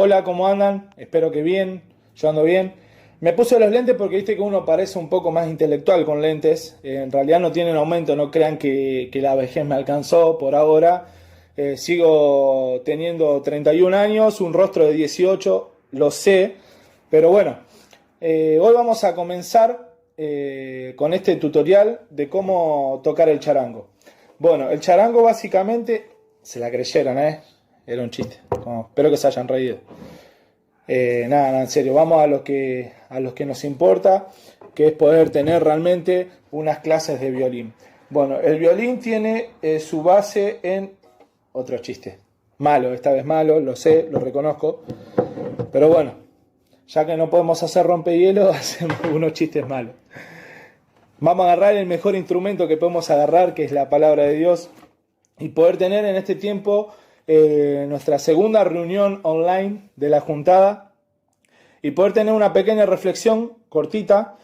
Hola, ¿cómo andan? Espero que bien, yo ando bien. Me puse los lentes porque viste que uno parece un poco más intelectual con lentes. En realidad no tienen aumento, no crean que la vejez me alcanzó por ahora. Sigo teniendo 31 años, un rostro de 18, lo sé. Pero bueno, hoy vamos a comenzar con este tutorial de cómo tocar el charango. Bueno, el charango básicamente, se la creyeron, era un chiste. Espero que se hayan reído. Nada, en serio, vamos a los que nos importa, que es poder tener realmente unas clases de violín. Bueno, el violín tiene su base en otro chiste. Malo, esta vez malo, lo sé, lo reconozco. Pero bueno, ya que no podemos hacer rompehielos, hacemos unos chistes malos. Vamos a agarrar el mejor instrumento que podemos agarrar, que es la palabra de Dios, y poder tener en este tiempo nuestra segunda reunión online de la juntada y poder tener una pequeña reflexión cortita,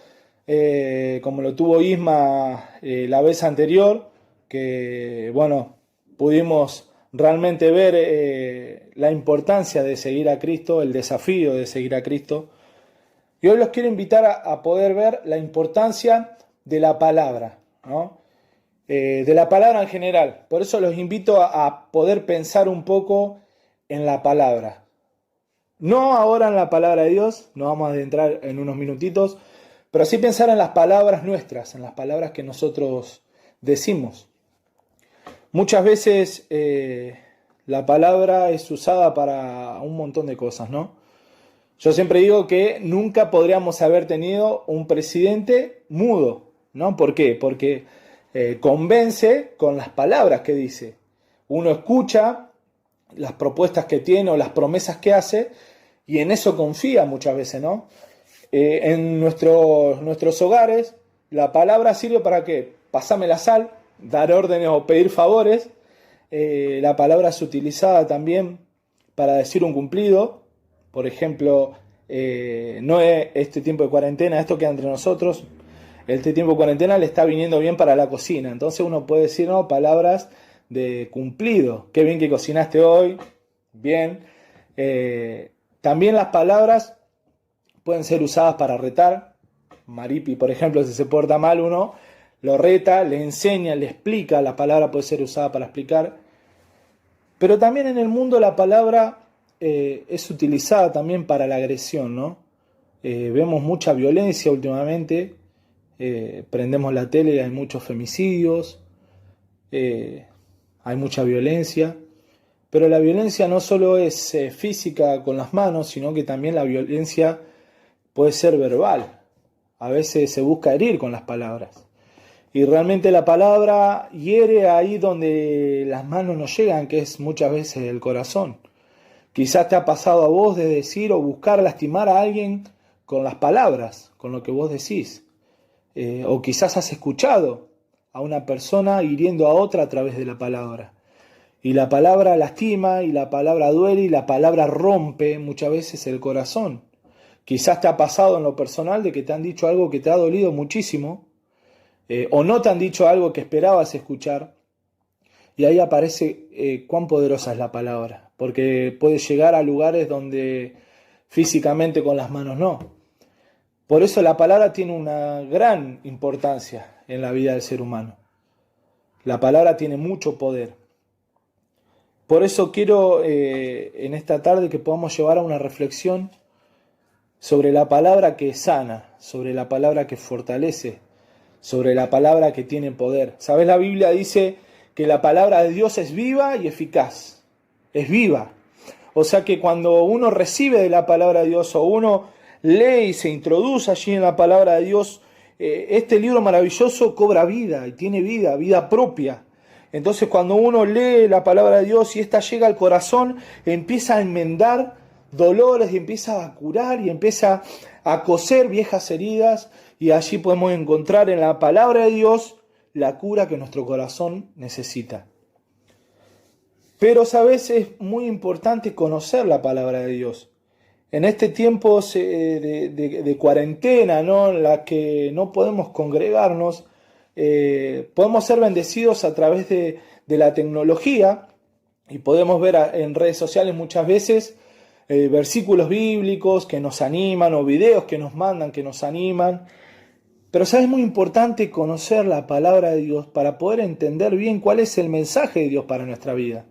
como lo tuvo Isma la vez anterior, que bueno, pudimos realmente ver la importancia de seguir a Cristo, el desafío de seguir a Cristo. Y hoy los quiero invitar a poder ver la importancia de la palabra, ¿no? De la palabra en general. Por eso los invito a poder pensar un poco en la palabra. No ahora en la palabra de Dios, nos vamos a adentrar en unos minutitos, pero sí pensar en las palabras nuestras, en las palabras que nosotros decimos. Muchas veces la palabra es usada para un montón de cosas, ¿no? Yo siempre digo que nunca podríamos haber tenido un presidente mudo, ¿no? ¿Por qué? Porque convence con las palabras que dice. Uno escucha las propuestas que tiene o las promesas que hace y en eso confía muchas veces, ¿no? En nuestros hogares la palabra sirve para ¿qué? Pasame la sal, dar órdenes o pedir favores. La palabra es utilizada también para decir un cumplido. Por ejemplo, no es este tiempo de cuarentena, esto queda entre nosotros. Este tiempo de cuarentena le está viniendo bien para la cocina. Entonces uno puede decir, ¿no?, palabras de cumplido. Qué bien que cocinaste hoy. Bien. También las palabras pueden ser usadas para retar. Maripi, por ejemplo, si se porta mal uno, lo reta, le enseña, le explica. La palabra puede ser usada para explicar. Pero también en el mundo la palabra es utilizada también para la agresión, ¿no? Vemos mucha violencia últimamente. Prendemos la tele y hay muchos femicidios, hay mucha violencia, pero la violencia no solo es física con las manos, sino que también la violencia puede ser verbal. A veces se busca herir con las palabras y realmente la palabra hiere ahí donde las manos no llegan, que es muchas veces el corazón. Quizás te ha pasado a vos de decir o buscar lastimar a alguien con las palabras, con lo que vos decís. O quizás has escuchado a una persona hiriendo a otra a través de la palabra. Y la palabra lastima, y la palabra duele, y la palabra rompe muchas veces el corazón. Quizás te ha pasado en lo personal de que te han dicho algo que te ha dolido muchísimo, o no te han dicho algo que esperabas escuchar, y ahí aparece cuán poderosa es la palabra, porque puede llegar a lugares donde físicamente con las manos no. Por eso la palabra tiene una gran importancia en la vida del ser humano. La palabra tiene mucho poder. Por eso quiero en esta tarde que podamos llevar a una reflexión sobre la palabra que sana, sobre la palabra que fortalece, sobre la palabra que tiene poder. ¿Sabes? La Biblia dice que la palabra de Dios es viva y eficaz. Es viva. O sea que cuando uno recibe de la palabra de Dios o uno lee y se introduce allí en la palabra de Dios, este libro maravilloso cobra vida y tiene vida, vida propia. Entonces cuando uno lee la palabra de Dios y esta llega al corazón, empieza a enmendar dolores y empieza a curar y empieza a coser viejas heridas y allí podemos encontrar en la palabra de Dios la cura que nuestro corazón necesita. Pero, ¿sabes? Es muy importante conocer la palabra de Dios. En este tiempo de cuarentena, ¿no?, en la que no podemos congregarnos, podemos ser bendecidos a través de la tecnología y podemos ver en redes sociales muchas veces versículos bíblicos que nos animan o videos que nos mandan que nos animan. Pero ¿sabes? Es muy importante conocer la palabra de Dios para poder entender bien cuál es el mensaje de Dios para nuestra vida.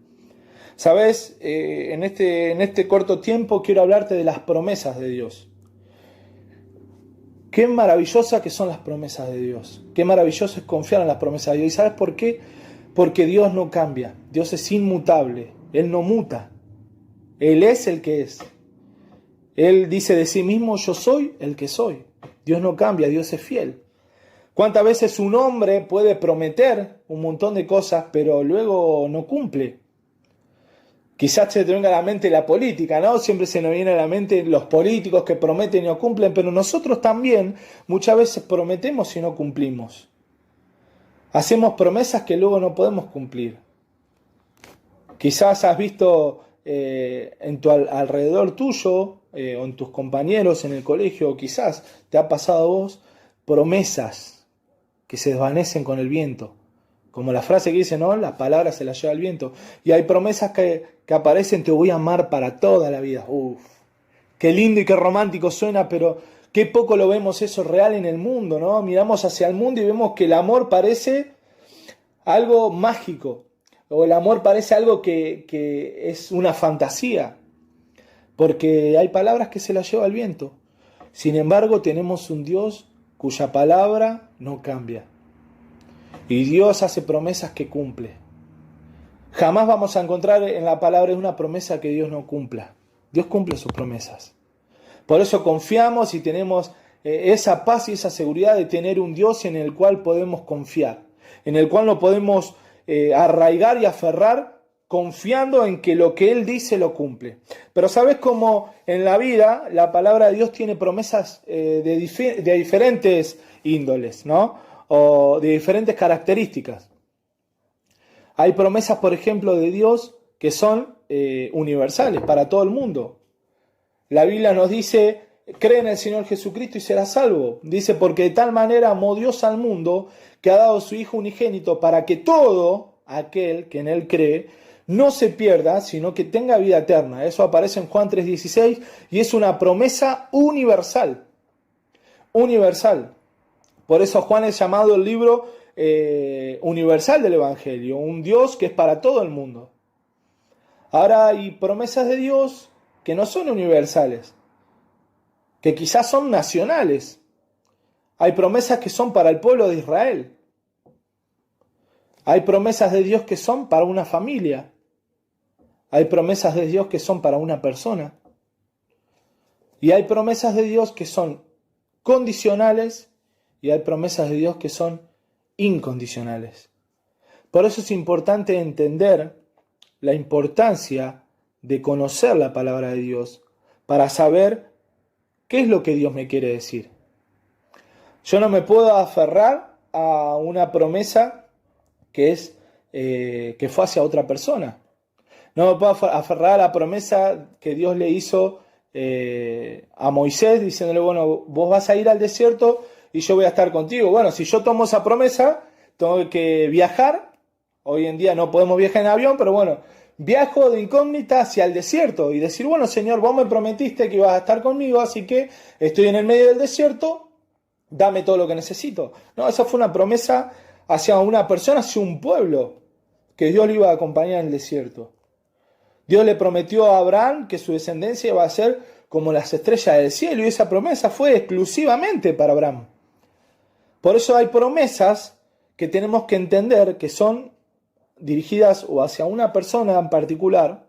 ¿Sabes? En este corto tiempo quiero hablarte de las promesas de Dios. Qué maravillosas que son las promesas de Dios. Qué maravilloso es confiar en las promesas de Dios. ¿Y sabes por qué? Porque Dios no cambia. Dios es inmutable. Él no muta. Él es el que es. Él dice de sí mismo, yo soy el que soy. Dios no cambia, Dios es fiel. ¿Cuántas veces un hombre puede prometer un montón de cosas, pero luego no cumple? Quizás se te venga a la mente la política, ¿no? Siempre se nos viene a la mente los políticos que prometen y no cumplen, pero nosotros también muchas veces prometemos y no cumplimos. Hacemos promesas que luego no podemos cumplir. Quizás has visto en tu alrededor tuyo o en tus compañeros en el colegio, o quizás te ha pasado a vos promesas que se desvanecen con el viento. Como la frase que dice, ¿no? Las palabras se las lleva el viento. Y hay promesas que aparecen, te voy a amar para toda la vida. Uf, qué lindo y qué romántico suena, pero qué poco lo vemos eso real en el mundo, ¿no? Miramos hacia el mundo y vemos que el amor parece algo mágico. O el amor parece algo que es una fantasía. Porque hay palabras que se las lleva el viento. Sin embargo, tenemos un Dios cuya palabra no cambia. Y Dios hace promesas que cumple. Jamás vamos a encontrar en la palabra una promesa que Dios no cumpla. Dios cumple sus promesas. Por eso confiamos y tenemos esa paz y esa seguridad de tener un Dios en el cual podemos confiar. En el cual nos podemos arraigar y aferrar confiando en que lo que Él dice lo cumple. Pero ¿sabes cómo en la vida la palabra de Dios tiene promesas de diferentes índoles, ¿no? O de diferentes características? Hay promesas, por ejemplo, de Dios que son universales para todo el mundo. La Biblia nos dice, cree en el Señor Jesucristo y serás salvo. Dice, porque de tal manera amó Dios al mundo que ha dado a su Hijo unigénito para que todo aquel que en Él cree no se pierda, sino que tenga vida eterna. Eso aparece en Juan 3:16 y es una promesa universal. Universal. Por eso Juan es llamado el libro universal del Evangelio, un Dios que es para todo el mundo. Ahora hay promesas de Dios que no son universales, que quizás son nacionales. Hay promesas que son para el pueblo de Israel. Hay promesas de Dios que son para una familia. Hay promesas de Dios que son para una persona. Y hay promesas de Dios que son condicionales y hay promesas de Dios que son incondicionales. Por eso es importante entender la importancia de conocer la palabra de Dios para saber qué es lo que Dios me quiere decir. Yo no me puedo aferrar a una promesa que fue hacia otra persona. No me puedo aferrar a la promesa que Dios le hizo a Moisés, diciéndole, bueno, vos vas a ir al desierto y yo voy a estar contigo. Bueno, si yo tomo esa promesa, tengo que viajar. Hoy en día no podemos viajar en avión, pero bueno, viajo de incógnita hacia el desierto y decir, bueno, Señor, vos me prometiste que ibas a estar conmigo, así que estoy en el medio del desierto, dame todo lo que necesito. No, esa fue una promesa hacia una persona, hacia un pueblo, que Dios le iba a acompañar en el desierto. Dios le prometió a Abraham que su descendencia iba a ser como las estrellas del cielo, y esa promesa fue exclusivamente para Abraham. Por eso hay promesas que tenemos que entender que son dirigidas o hacia una persona en particular,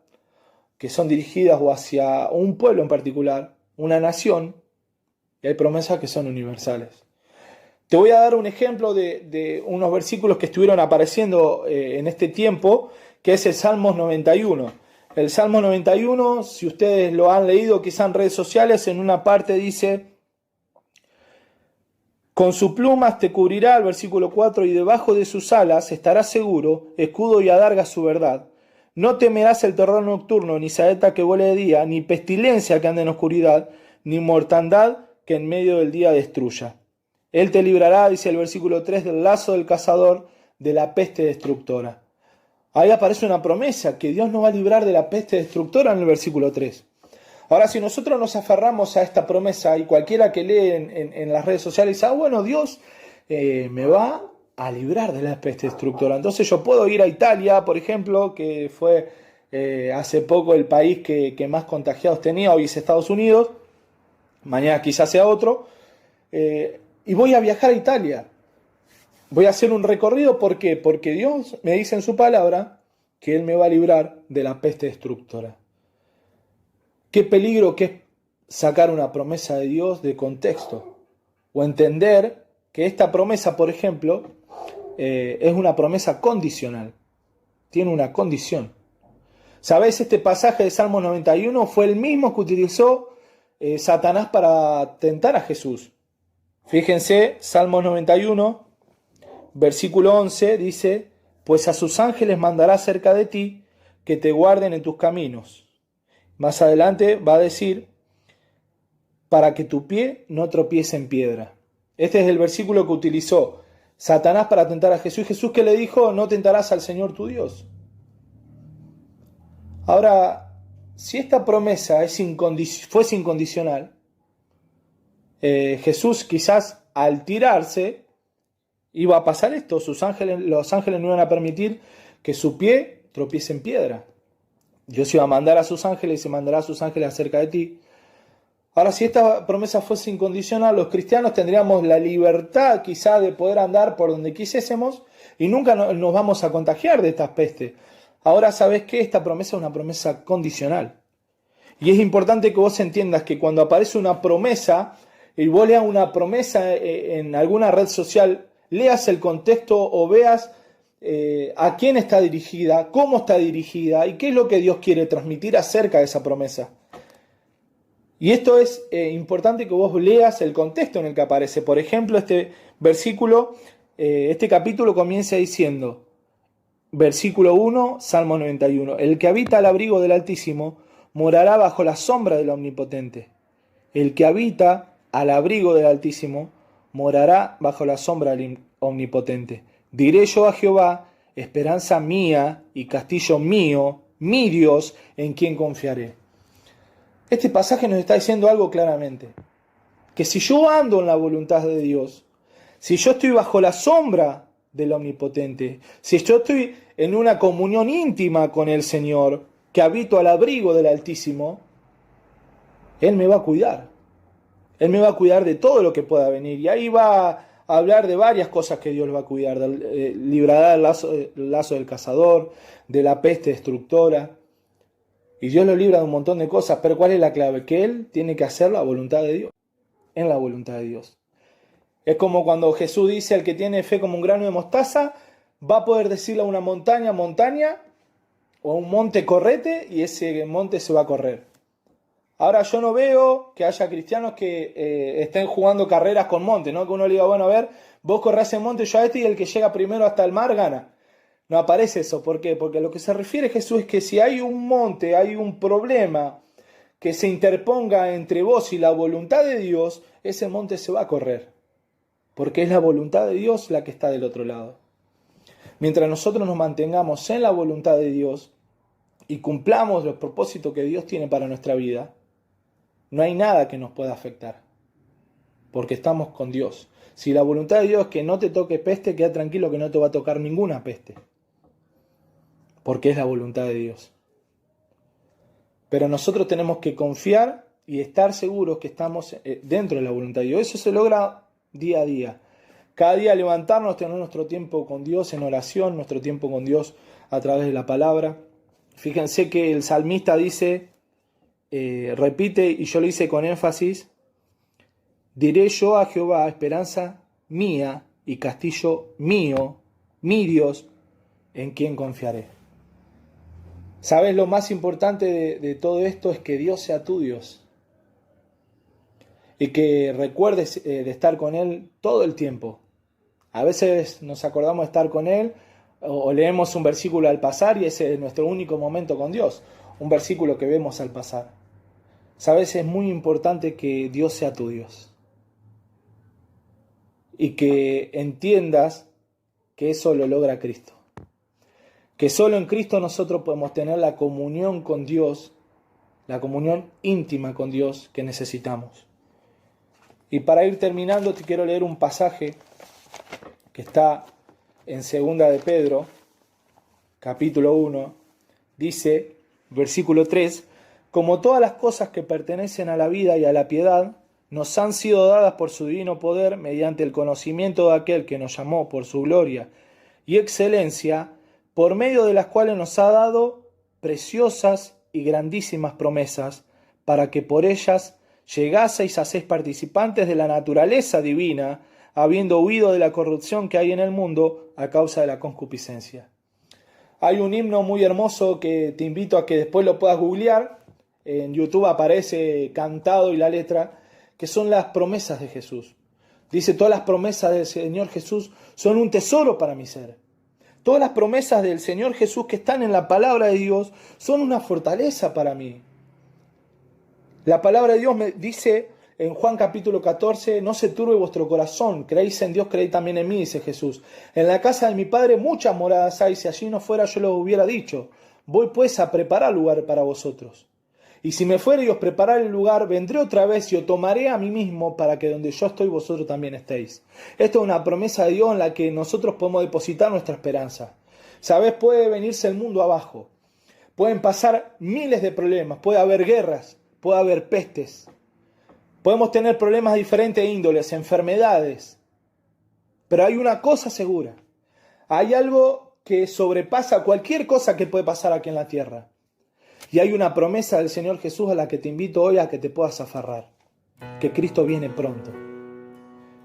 que son dirigidas o hacia un pueblo en particular, una nación, y hay promesas que son universales. Te voy a dar un ejemplo de unos versículos que estuvieron apareciendo en este tiempo, que es el Salmos 91. El Salmo 91, si ustedes lo han leído quizá en redes sociales, en una parte dice, con sus plumas te cubrirá, el versículo 4, y debajo de sus alas estarás seguro, escudo y adarga su verdad. No temerás el terror nocturno, ni saeta que vuele de día, ni pestilencia que ande en oscuridad, ni mortandad que en medio del día destruya. Él te librará, dice el versículo 3, del lazo del cazador, de la peste destructora. Ahí aparece una promesa, que Dios nos va a librar de la peste destructora en el versículo 3. Ahora, si nosotros nos aferramos a esta promesa y cualquiera que lee en las redes sociales dice, bueno, Dios me va a librar de la peste destructora. Entonces yo puedo ir a Italia, por ejemplo, que fue hace poco el país que más contagiados tenía, hoy es Estados Unidos, mañana quizás sea otro, y voy a viajar a Italia. Voy a hacer un recorrido, ¿por qué? Porque Dios me dice en su palabra que Él me va a librar de la peste destructora. Qué peligro que es sacar una promesa de Dios de contexto o entender que esta promesa, por ejemplo, es una promesa condicional. Tiene una condición. ¿Sabés? Este pasaje de Salmo 91 fue el mismo que utilizó Satanás para tentar a Jesús. Fíjense, Salmo 91, versículo 11, dice, pues a sus ángeles mandará cerca de ti que te guarden en tus caminos. Más adelante va a decir, para que tu pie no tropiece en piedra. Este es el versículo que utilizó Satanás para tentar a Jesús. Jesús que le dijo, no tentarás al Señor tu Dios. Ahora, si esta promesa fuese incondicional, Jesús quizás al tirarse iba a pasar esto. Los ángeles no iban a permitir que su pie tropiece en piedra. Dios iba a mandar a sus ángeles y se mandará a sus ángeles acerca de ti. Ahora, si esta promesa fuese incondicional, los cristianos tendríamos la libertad quizá de poder andar por donde quisiésemos y nunca nos vamos a contagiar de estas pestes. Ahora, ¿sabes qué? Esta promesa es una promesa condicional. Y es importante que vos entiendas que cuando aparece una promesa y vos leas una promesa en alguna red social, leas el contexto o veas a quién está dirigida, cómo está dirigida y qué es lo que Dios quiere transmitir acerca de esa promesa. Y esto es importante que vos leas el contexto en el que aparece. Por ejemplo, este versículo, este capítulo comienza diciendo, versículo 1, Salmo 91, el que habita al abrigo del Altísimo morará bajo la sombra del Omnipotente. El que habita al abrigo del Altísimo morará bajo la sombra del Omnipotente. Diré yo a Jehová, esperanza mía y castillo mío, mi Dios, en quien confiaré. Este pasaje nos está diciendo algo claramente, que si yo ando en la voluntad de Dios, si yo estoy bajo la sombra del Omnipotente, si yo estoy en una comunión íntima con el Señor, que habito al abrigo del Altísimo, Él me va a cuidar. Él me va a cuidar de todo lo que pueda venir. Y ahí va a hablar de varias cosas que Dios va a cuidar. Librará el lazo del cazador, de la peste destructora. Y Dios lo libra de un montón de cosas. Pero ¿cuál es la clave? Que Él tiene que hacer la voluntad de Dios. En la voluntad de Dios. Es como cuando Jesús dice, el que tiene fe como un grano de mostaza, va a poder decirle a una montaña, montaña, o a un monte, correte, y ese monte se va a correr. Ahora yo no veo que haya cristianos que estén jugando carreras con monte, ¿no? Que uno le diga, bueno, a ver, vos corrés en monte, yo a este, y el que llega primero hasta el mar gana. No aparece eso. ¿Por qué? Porque a lo que se refiere Jesús es que si hay un monte, hay un problema que se interponga entre vos y la voluntad de Dios, ese monte se va a correr. Porque es la voluntad de Dios la que está del otro lado. Mientras nosotros nos mantengamos en la voluntad de Dios y cumplamos los propósitos que Dios tiene para nuestra vida, no hay nada que nos pueda afectar, porque estamos con Dios. Si la voluntad de Dios es que no te toque peste, queda tranquilo que no te va a tocar ninguna peste, porque es la voluntad de Dios. Pero nosotros tenemos que confiar y estar seguros que estamos dentro de la voluntad de Dios. Eso se logra día a día. Cada día levantarnos, tener nuestro tiempo con Dios en oración, nuestro tiempo con Dios a través de la palabra. Fíjense que el salmista dice, repite, y yo lo hice con énfasis, diré yo a Jehová, esperanza mía y castillo mío, mi Dios, en quien confiaré. ¿Sabes? Lo más importante de todo esto es que Dios sea tu Dios. Y que recuerdes de estar con Él todo el tiempo. A veces nos acordamos de estar con Él o leemos un versículo al pasar y ese es nuestro único momento con Dios. Un versículo que vemos al pasar. ¿Sabes? Es muy importante que Dios sea tu Dios. Y que entiendas que eso lo logra Cristo. Que solo en Cristo nosotros podemos tener la comunión con Dios la comunión íntima con Dios que necesitamos. Y para ir terminando te quiero leer un pasaje que está en 2 de Pedro, capítulo 1, dice, versículo 3, como todas las cosas que pertenecen a la vida y a la piedad, nos han sido dadas por su divino poder mediante el conocimiento de aquel que nos llamó por su gloria y excelencia, por medio de las cuales nos ha dado preciosas y grandísimas promesas, para que por ellas llegaseis a ser participantes de la naturaleza divina, habiendo huido de la corrupción que hay en el mundo a causa de la concupiscencia. Hay un himno muy hermoso que te invito a que después lo puedas googlear. En YouTube aparece cantado y la letra, que son las promesas de Jesús. Dice, todas las promesas del Señor Jesús son un tesoro para mi ser. Todas las promesas del Señor Jesús que están en la palabra de Dios son una fortaleza para mí. La palabra de Dios me dice en Juan capítulo 14, no se turbe vuestro corazón, creéis en Dios, creéis también en mí, dice Jesús. En la casa de mi Padre muchas moradas hay, si allí no fuera yo lo hubiera dicho. Voy pues a preparar lugar para vosotros. Y si me fuere y os preparar el lugar, vendré otra vez y os tomaré a mí mismo para que donde yo estoy vosotros también estéis. Esto es una promesa de Dios en la que nosotros podemos depositar nuestra esperanza. ¿Sabes? Puede venirse el mundo abajo. Pueden pasar miles de problemas. Puede haber guerras. Puede haber pestes. Podemos tener problemas de diferentes índoles, enfermedades. Pero hay una cosa segura. Hay algo que sobrepasa cualquier cosa que puede pasar aquí en la tierra. Y hay una promesa del Señor Jesús a la que te invito hoy a que te puedas aferrar. Que Cristo viene pronto.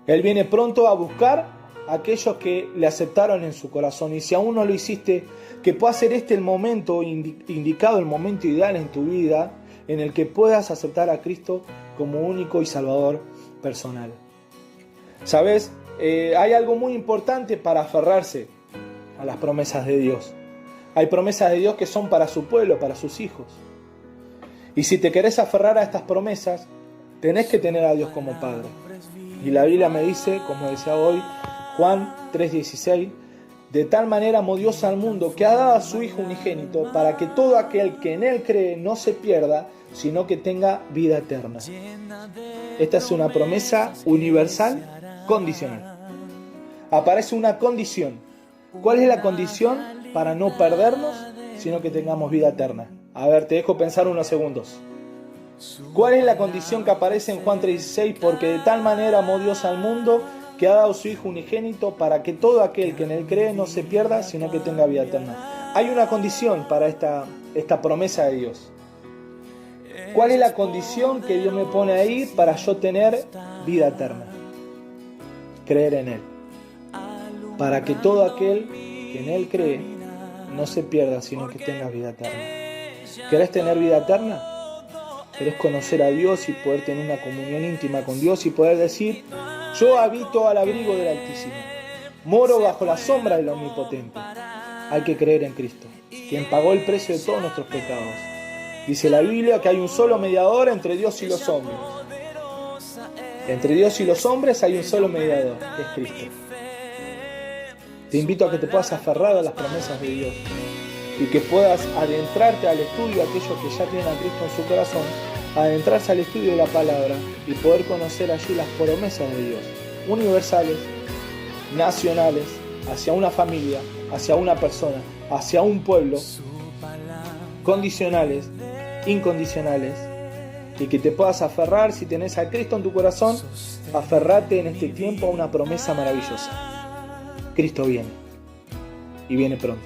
Él viene pronto a buscar a aquellos que le aceptaron en su corazón. Y si aún no lo hiciste, que pueda ser este el momento indicado, el momento ideal en tu vida, en el que puedas aceptar a Cristo como único y salvador personal. ¿Sabes? Hay algo muy importante para aferrarse a las promesas de Dios. Hay promesas de Dios que son para su pueblo, para sus hijos. Y si te querés aferrar a estas promesas, tenés que tener a Dios como Padre. Y la Biblia me dice, como decía hoy, Juan 3:16, de tal manera amó Dios al mundo que ha dado a su Hijo unigénito para que todo aquel que en Él cree no se pierda, sino que tenga vida eterna. Esta es una promesa universal, condicional. Aparece una condición. ¿Cuál es la condición para no perdernos, sino que tengamos vida eterna? A ver, te dejo pensar unos segundos. ¿Cuál es la condición que aparece en Juan 3:16? Porque de tal manera amó Dios al mundo que ha dado a su Hijo unigénito para que todo aquel que en Él cree no se pierda, sino que tenga vida eterna. Hay una condición para esta promesa de Dios. ¿Cuál es la condición que Dios me pone ahí para yo tener vida eterna? Creer en Él. Para que todo aquel que en Él cree no se pierda, sino que tenga vida eterna. ¿Querés tener vida eterna? ¿Querés conocer a Dios y poder tener una comunión íntima con Dios y poder decir, yo habito al abrigo del Altísimo, moro bajo la sombra del Omnipotente? Hay que creer en Cristo, quien pagó el precio de todos nuestros pecados. Dice la Biblia que hay un solo mediador entre Dios y los hombres. Entre Dios y los hombres hay un solo mediador, que es Cristo. Te invito a que te puedas aferrar a las promesas de Dios y que puedas adentrarte al estudio, aquellos que ya tienen a Cristo en su corazón, adentrarse al estudio de la palabra y poder conocer allí las promesas de Dios, universales, nacionales, hacia una familia, hacia una persona, hacia un pueblo, condicionales, incondicionales, y que te puedas aferrar, si tenés a Cristo en tu corazón, aferrate en este tiempo a una promesa maravillosa. Cristo viene, y viene pronto.